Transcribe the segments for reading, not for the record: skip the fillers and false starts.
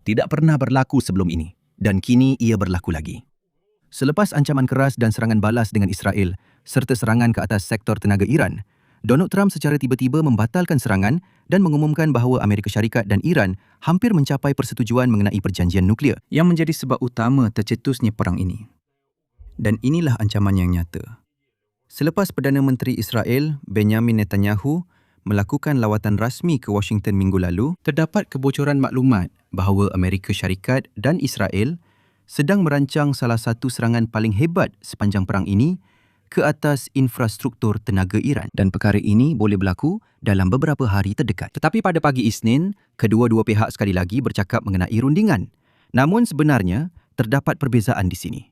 Tidak pernah berlaku sebelum ini, dan kini ia berlaku lagi. Selepas ancaman keras dan serangan balas dengan Israel, serta serangan ke atas sektor tenaga Iran, Donald Trump secara tiba-tiba membatalkan serangan dan mengumumkan bahawa Amerika Syarikat dan Iran hampir mencapai persetujuan mengenai perjanjian nuklear yang menjadi sebab utama tercetusnya perang ini. Dan inilah ancaman yang nyata. Selepas Perdana Menteri Israel, Benjamin Netanyahu, melakukan lawatan rasmi ke Washington minggu lalu, terdapat kebocoran maklumat bahawa Amerika Syarikat dan Israel sedang merancang salah satu serangan paling hebat sepanjang perang ini ke atas infrastruktur tenaga Iran. Dan perkara ini boleh berlaku dalam beberapa hari terdekat. Tetapi pada pagi Isnin, kedua-dua pihak sekali lagi bercakap mengenai rundingan. Namun sebenarnya, terdapat perbezaan di sini.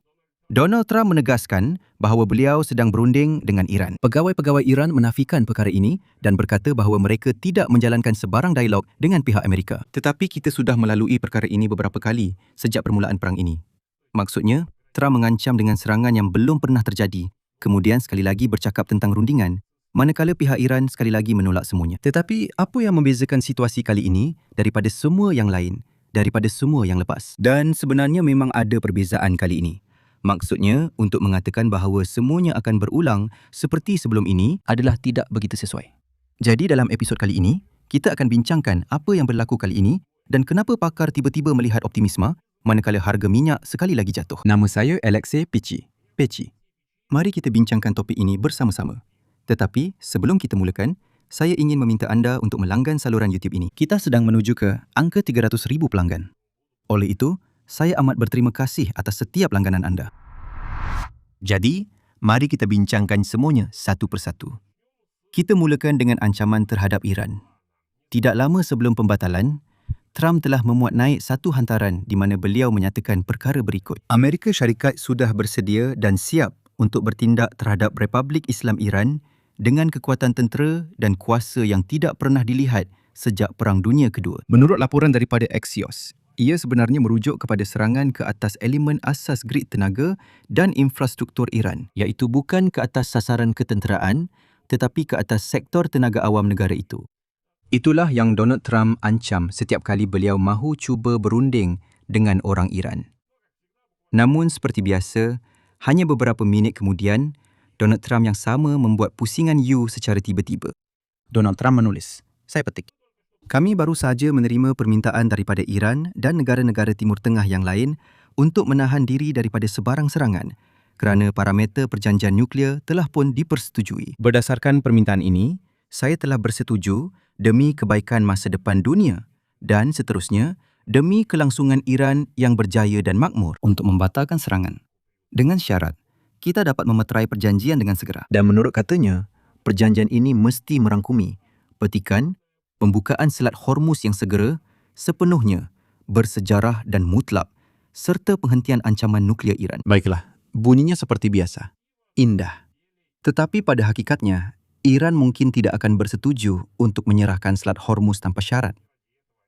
Donald Trump menegaskan bahawa beliau sedang berunding dengan Iran. Pegawai-pegawai Iran menafikan perkara ini dan berkata bahawa mereka tidak menjalankan sebarang dialog dengan pihak Amerika. Tetapi kita sudah melalui perkara ini beberapa kali sejak permulaan perang ini. Maksudnya, Trump mengancam dengan serangan yang belum pernah terjadi, kemudian sekali lagi bercakap tentang rundingan, manakala pihak Iran sekali lagi menolak semuanya. Tetapi apa yang membezakan situasi kali ini daripada semua yang lain, daripada semua yang lepas? Dan sebenarnya memang ada perbezaan kali ini. Maksudnya, untuk mengatakan bahawa semuanya akan berulang seperti sebelum ini adalah tidak begitu sesuai. Jadi dalam episod kali ini, kita akan bincangkan apa yang berlaku kali ini dan kenapa pakar tiba-tiba melihat optimisme manakala harga minyak sekali lagi jatuh. Nama saya Alexei Peci. Mari kita bincangkan topik ini bersama-sama. Tetapi sebelum kita mulakan, saya ingin meminta anda untuk melanggan saluran YouTube ini. Kita sedang menuju ke angka 300,000 pelanggan. Oleh itu, saya amat berterima kasih atas setiap langganan anda. Jadi, mari kita bincangkan semuanya satu persatu. Kita mulakan dengan ancaman terhadap Iran. Tidak lama sebelum pembatalan, Trump telah memuat naik satu hantaran di mana beliau menyatakan perkara berikut. Amerika Syarikat sudah bersedia dan siap untuk bertindak terhadap Republik Islam Iran dengan kekuatan tentera dan kuasa yang tidak pernah dilihat sejak Perang Dunia Kedua. Menurut laporan daripada Axios, ia sebenarnya merujuk kepada serangan ke atas elemen asas grid tenaga dan infrastruktur Iran, iaitu bukan ke atas sasaran ketenteraan tetapi ke atas sektor tenaga awam negara itu. Itulah yang Donald Trump ancam setiap kali beliau mahu cuba berunding dengan orang Iran. Namun seperti biasa, hanya beberapa minit kemudian, Donald Trump yang sama membuat pusingan U secara tiba-tiba. Donald Trump menulis, saya petik. Kami baru saja menerima permintaan daripada Iran dan negara-negara Timur Tengah yang lain untuk menahan diri daripada sebarang serangan kerana parameter perjanjian nuklear telah pun dipersetujui. Berdasarkan permintaan ini, saya telah bersetuju demi kebaikan masa depan dunia dan seterusnya demi kelangsungan Iran yang berjaya dan makmur untuk membatalkan serangan. Dengan syarat, kita dapat memeterai perjanjian dengan segera. Dan menurut katanya, perjanjian ini mesti merangkumi petikan pembukaan Selat Hormuz yang segera, sepenuhnya, bersejarah dan mutlak, serta penghentian ancaman nuklear Iran. Baiklah, bunyinya seperti biasa. Indah. Tetapi pada hakikatnya, Iran mungkin tidak akan bersetuju untuk menyerahkan Selat Hormuz tanpa syarat.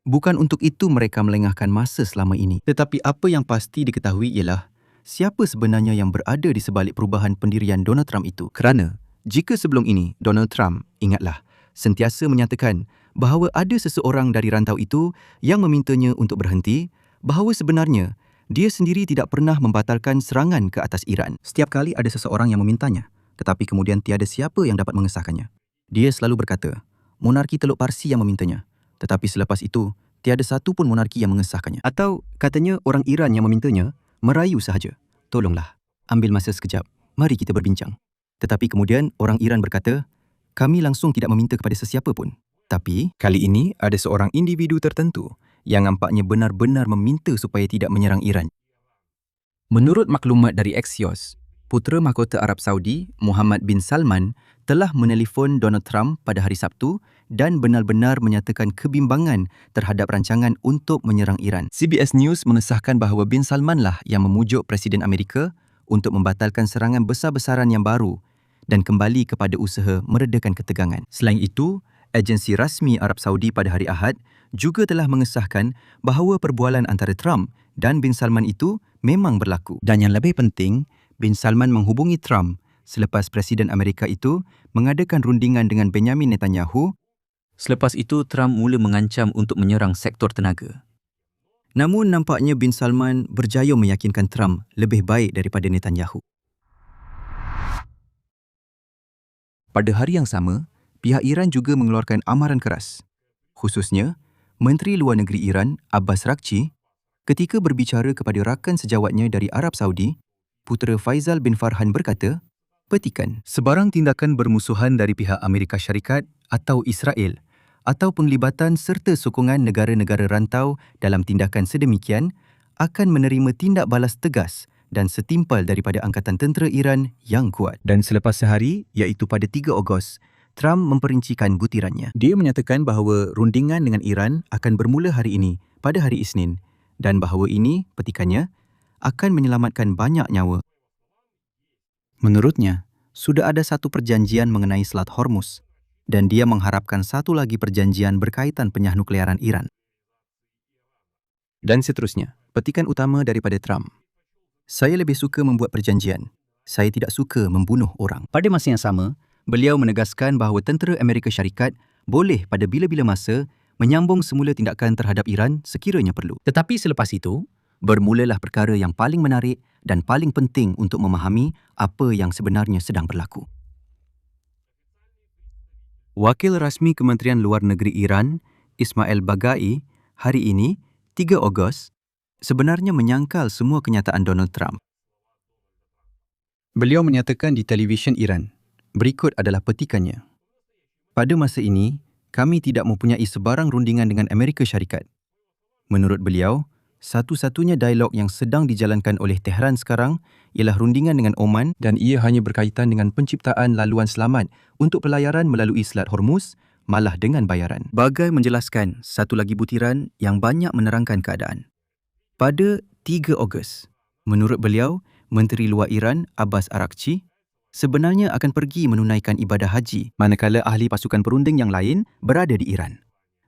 Bukan untuk itu mereka melengahkan masa selama ini. Tetapi apa yang pasti diketahui ialah siapa sebenarnya yang berada di sebalik perubahan pendirian Donald Trump itu. Kerana, jika sebelum ini Donald Trump, ingatlah, sentiasa menyatakan bahawa ada seseorang dari rantau itu yang memintanya untuk berhenti, bahawa sebenarnya dia sendiri tidak pernah membatalkan serangan ke atas Iran. Setiap kali ada seseorang yang memintanya, tetapi kemudian tiada siapa yang dapat mengesahkannya. Dia selalu berkata, monarki Teluk Parsi yang memintanya, tetapi selepas itu, tiada satu pun monarki yang mengesahkannya. Atau katanya orang Iran yang memintanya, merayu sahaja. Tolonglah, ambil masa sekejap, mari kita berbincang. Tetapi kemudian orang Iran berkata, kami langsung tidak meminta kepada sesiapa pun. Tapi, kali ini ada seorang individu tertentu yang nampaknya benar-benar meminta supaya tidak menyerang Iran. Menurut maklumat dari Axios, Putera Mahkota Arab Saudi, Muhammad bin Salman, telah menelefon Donald Trump pada hari Sabtu dan benar-benar menyatakan kebimbangan terhadap rancangan untuk menyerang Iran. CBS News mengesahkan bahawa bin Salman lah yang memujuk Presiden Amerika untuk membatalkan serangan besar-besaran yang baru dan kembali kepada usaha meredakan ketegangan. Selain itu, agensi rasmi Arab Saudi pada hari Ahad juga telah mengesahkan bahawa perbualan antara Trump dan bin Salman itu memang berlaku. Dan yang lebih penting, bin Salman menghubungi Trump selepas Presiden Amerika itu mengadakan rundingan dengan Benjamin Netanyahu. Selepas itu, Trump mula mengancam untuk menyerang sektor tenaga. Namun nampaknya bin Salman berjaya meyakinkan Trump lebih baik daripada Netanyahu. Pada hari yang sama, pihak Iran juga mengeluarkan amaran keras. Khususnya, Menteri Luar Negeri Iran, Abbas Araghchi, ketika berbicara kepada rakan sejawatnya dari Arab Saudi, putera Faisal bin Farhan berkata, petikan, sebarang tindakan bermusuhan dari pihak Amerika Syarikat atau Israel atau penglibatan serta sokongan negara-negara rantau dalam tindakan sedemikian akan menerima tindak balas tegas dan setimpal daripada Angkatan Tentera Iran yang kuat. Dan selepas sehari, iaitu pada 3 Ogos, Trump memperincikan butirannya. Dia menyatakan bahawa rundingan dengan Iran akan bermula hari ini, pada hari Isnin, dan bahawa ini, petikannya, akan menyelamatkan banyak nyawa. Menurutnya, sudah ada satu perjanjian mengenai Selat Hormuz, dan dia mengharapkan satu lagi perjanjian berkaitan penyah nuklearan Iran. Dan seterusnya, petikan utama daripada Trump. Saya lebih suka membuat perjanjian. Saya tidak suka membunuh orang. Pada masa yang sama, beliau menegaskan bahawa tentera Amerika Syarikat boleh pada bila-bila masa menyambung semula tindakan terhadap Iran sekiranya perlu. Tetapi selepas itu, bermulalah perkara yang paling menarik dan paling penting untuk memahami apa yang sebenarnya sedang berlaku. Wakil rasmi Kementerian Luar Negeri Iran, Ismail Baghai, hari ini, 3 Ogos, sebenarnya menyangkal semua kenyataan Donald Trump. Beliau menyatakan di televisyen Iran, berikut adalah petikannya. Pada masa ini, kami tidak mempunyai sebarang rundingan dengan Amerika Syarikat. Menurut beliau, satu-satunya dialog yang sedang dijalankan oleh Tehran sekarang ialah rundingan dengan Oman dan ia hanya berkaitan dengan penciptaan laluan selamat untuk pelayaran melalui Selat Hormuz, malah dengan bayaran. Baghai menjelaskan satu lagi butiran yang banyak menerangkan keadaan. Pada 3 Ogos, menurut beliau, Menteri Luar Iran Abbas Araghchi sebenarnya akan pergi menunaikan ibadah haji manakala ahli pasukan perunding yang lain berada di Iran.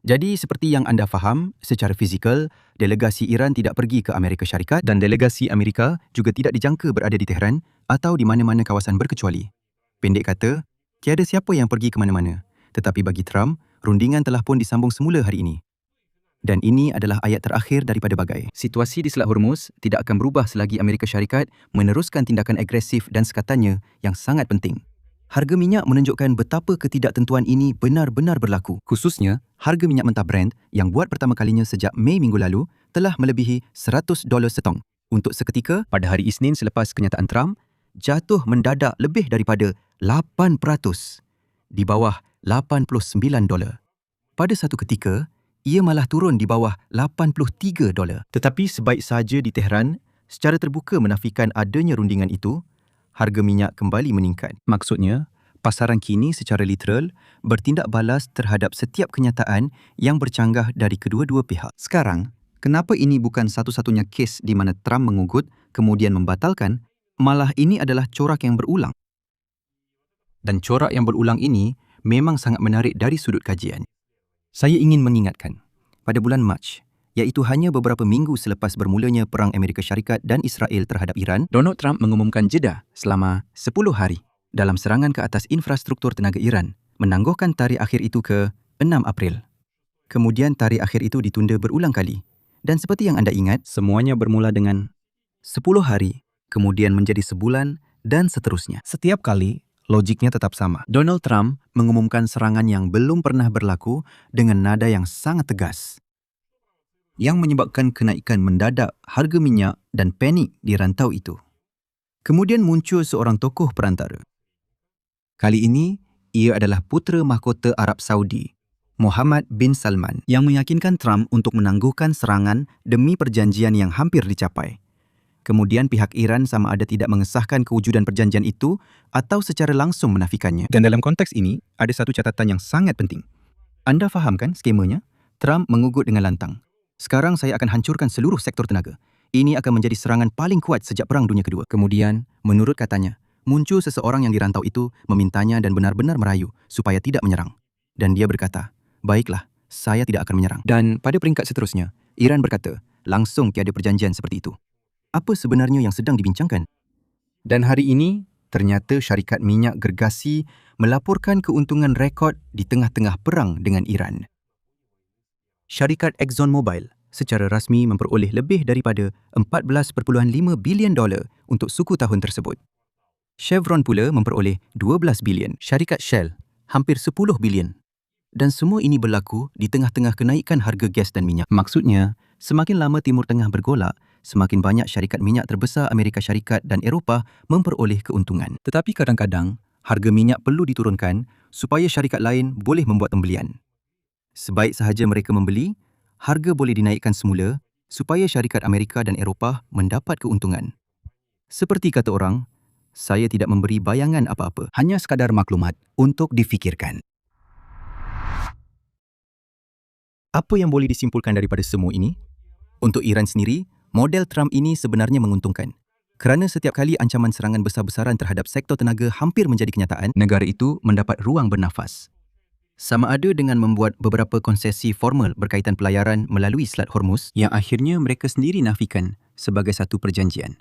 Jadi seperti yang anda faham, secara fizikal, delegasi Iran tidak pergi ke Amerika Syarikat dan delegasi Amerika juga tidak dijangka berada di Tehran atau di mana-mana kawasan berkecuali. Pendek kata, tiada siapa yang pergi ke mana-mana. Tetapi bagi Trump, rundingan telah pun disambung semula hari ini. Dan ini adalah ayat terakhir daripada Baghai. Situasi di Selat Hormuz tidak akan berubah selagi Amerika Syarikat meneruskan tindakan agresif dan sekatannya yang sangat penting. Harga minyak menunjukkan betapa ketidaktentuan ini benar-benar berlaku. Khususnya, harga minyak mentah Brent yang buat pertama kalinya sejak Mei minggu lalu telah melebihi $100 setong. Untuk seketika, pada hari Isnin selepas kenyataan Trump, jatuh mendadak lebih daripada 8%, di bawah $89. Pada satu ketika, ia malah turun di bawah $83. Tetapi sebaik sahaja di Tehran, secara terbuka menafikan adanya rundingan itu, harga minyak kembali meningkat. Maksudnya, pasaran kini secara literal bertindak balas terhadap setiap kenyataan yang bercanggah dari kedua-dua pihak. Sekarang, kenapa ini bukan satu-satunya kes di mana Trump mengugut kemudian membatalkan, malah ini adalah corak yang berulang. Dan corak yang berulang ini memang sangat menarik dari sudut kajian. Saya ingin mengingatkan, pada bulan Mac, iaitu hanya beberapa minggu selepas bermulanya Perang Amerika Syarikat dan Israel terhadap Iran, Donald Trump mengumumkan jeda selama 10 hari dalam serangan ke atas infrastruktur tenaga Iran, menangguhkan tarikh akhir itu ke 6 April. Kemudian tarikh akhir itu ditunda berulang kali. Dan seperti yang anda ingat, semuanya bermula dengan 10 hari, kemudian menjadi sebulan dan seterusnya. Setiap kali, logiknya tetap sama. Donald Trump mengumumkan serangan yang belum pernah berlaku dengan nada yang sangat tegas, yang menyebabkan kenaikan mendadak harga minyak dan panik di rantau itu. Kemudian muncul seorang tokoh perantara. Kali ini, ia adalah putera mahkota Arab Saudi, Mohammed bin Salman, yang meyakinkan Trump untuk menangguhkan serangan demi perjanjian yang hampir dicapai. Kemudian pihak Iran sama ada tidak mengesahkan kewujudan perjanjian itu atau secara langsung menafikannya. Dan dalam konteks ini, ada satu catatan yang sangat penting. Anda fahamkan skemanya? Trump mengugut dengan lantang. Sekarang saya akan hancurkan seluruh sektor tenaga. Ini akan menjadi serangan paling kuat sejak Perang Dunia Kedua. Kemudian, menurut katanya, muncul seseorang yang dirantau itu memintanya dan benar-benar merayu supaya tidak menyerang. Dan dia berkata, baiklah, saya tidak akan menyerang. Dan pada peringkat seterusnya, Iran berkata, langsung tiada perjanjian seperti itu. Apa sebenarnya yang sedang dibincangkan? Dan hari ini, ternyata syarikat minyak gergasi melaporkan keuntungan rekod di tengah-tengah perang dengan Iran. Syarikat ExxonMobil, secara rasmi memperoleh lebih daripada $14.5 bilion untuk suku tahun tersebut. Chevron pula memperoleh 12 bilion, syarikat Shell hampir 10 bilion. Dan semua ini berlaku di tengah-tengah kenaikan harga gas dan minyak. Maksudnya, semakin lama Timur Tengah bergolak, semakin banyak syarikat minyak terbesar Amerika Syarikat dan Eropah memperoleh keuntungan. Tetapi kadang-kadang, harga minyak perlu diturunkan supaya syarikat lain boleh membuat pembelian. Sebaik sahaja mereka membeli, harga boleh dinaikkan semula supaya syarikat Amerika dan Eropah mendapat keuntungan. Seperti kata orang, saya tidak memberi bayangan apa-apa. Hanya sekadar maklumat untuk difikirkan. Apa yang boleh disimpulkan daripada semua ini? Untuk Iran sendiri, model Trump ini sebenarnya menguntungkan. Kerana setiap kali ancaman serangan besar-besaran terhadap sektor tenaga hampir menjadi kenyataan, negara itu mendapat ruang bernafas. Sama ada dengan membuat beberapa konsesi formal berkaitan pelayaran melalui Selat Hormuz yang akhirnya mereka sendiri nafikan sebagai satu perjanjian.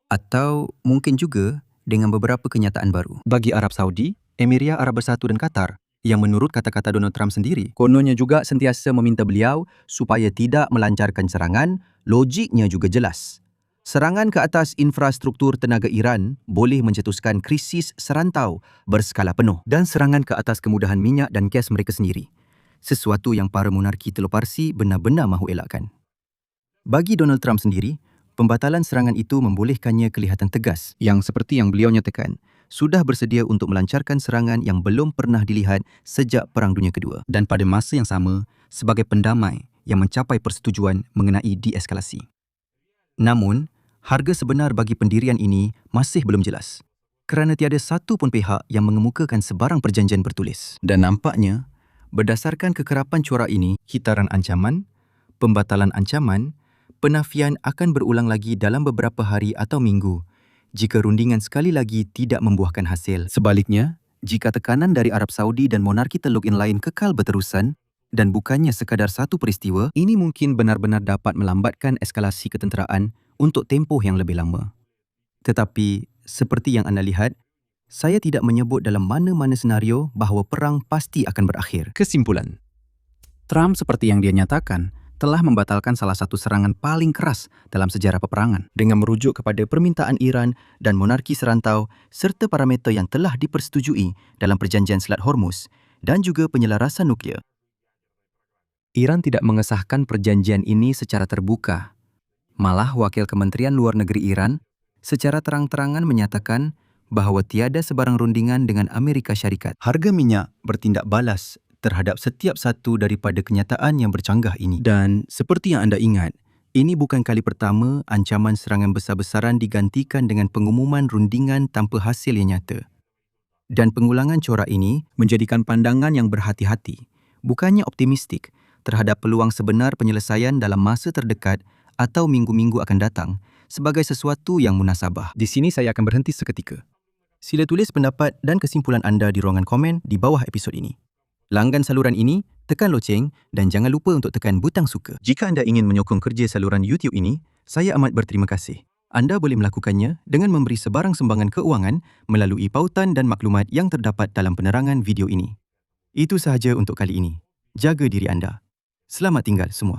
Atau mungkin juga dengan beberapa kenyataan baru. Bagi Arab Saudi, Emiria Arab Bersatu dan Qatar, yang menurut kata-kata Donald Trump sendiri, kononnya juga sentiasa meminta beliau supaya tidak melancarkan serangan, logiknya juga jelas. Serangan ke atas infrastruktur tenaga Iran boleh mencetuskan krisis serantau berskala penuh dan serangan ke atas kemudahan minyak dan gas mereka sendiri. Sesuatu yang para monarki Teluk Parsi benar-benar mahu elakkan. Bagi Donald Trump sendiri, pembatalan serangan itu membolehkannya kelihatan tegas yang seperti yang beliau nyatakan, sudah bersedia untuk melancarkan serangan yang belum pernah dilihat sejak Perang Dunia Kedua dan pada masa yang sama sebagai pendamai yang mencapai persetujuan mengenai deeskalasi. Namun, harga sebenar bagi pendirian ini masih belum jelas kerana tiada satu pun pihak yang mengemukakan sebarang perjanjian bertulis. Dan nampaknya, berdasarkan kekerapan corak ini, hitaran ancaman, pembatalan ancaman, penafian akan berulang lagi dalam beberapa hari atau minggu jika rundingan sekali lagi tidak membuahkan hasil. Sebaliknya, jika tekanan dari Arab Saudi dan monarki Teluk yang lain kekal berterusan dan bukannya sekadar satu peristiwa, ini mungkin benar-benar dapat melambatkan eskalasi ketenteraan untuk tempoh yang lebih lama. Tetapi, seperti yang anda lihat, saya tidak menyebut dalam mana-mana senario bahawa perang pasti akan berakhir. Kesimpulan, Trump seperti yang dia nyatakan, telah membatalkan salah satu serangan paling keras dalam sejarah peperangan dengan merujuk kepada permintaan Iran dan monarki serantau serta parameter yang telah dipersetujui dalam perjanjian Selat Hormuz dan juga penyelarasan nuklear. Iran tidak mengesahkan perjanjian ini secara terbuka. Malah Wakil Kementerian Luar Negeri Iran secara terang-terangan menyatakan bahawa tiada sebarang rundingan dengan Amerika Syarikat. Harga minyak bertindak balas terhadap setiap satu daripada kenyataan yang bercanggah ini. Dan seperti yang anda ingat, ini bukan kali pertama ancaman serangan besar-besaran digantikan dengan pengumuman rundingan tanpa hasil yang nyata. Dan pengulangan corak ini menjadikan pandangan yang berhati-hati, bukannya optimistik, terhadap peluang sebenar penyelesaian dalam masa terdekat atau minggu-minggu akan datang sebagai sesuatu yang munasabah. Di sini saya akan berhenti seketika. Sila tulis pendapat dan kesimpulan anda di ruangan komen di bawah episod ini. Langgan saluran ini, tekan loceng dan jangan lupa untuk tekan butang suka. Jika anda ingin menyokong kerja saluran YouTube ini, saya amat berterima kasih. Anda boleh melakukannya dengan memberi sebarang sumbangan keuangan melalui pautan dan maklumat yang terdapat dalam penerangan video ini. Itu sahaja untuk kali ini. Jaga diri anda. Selamat tinggal semua.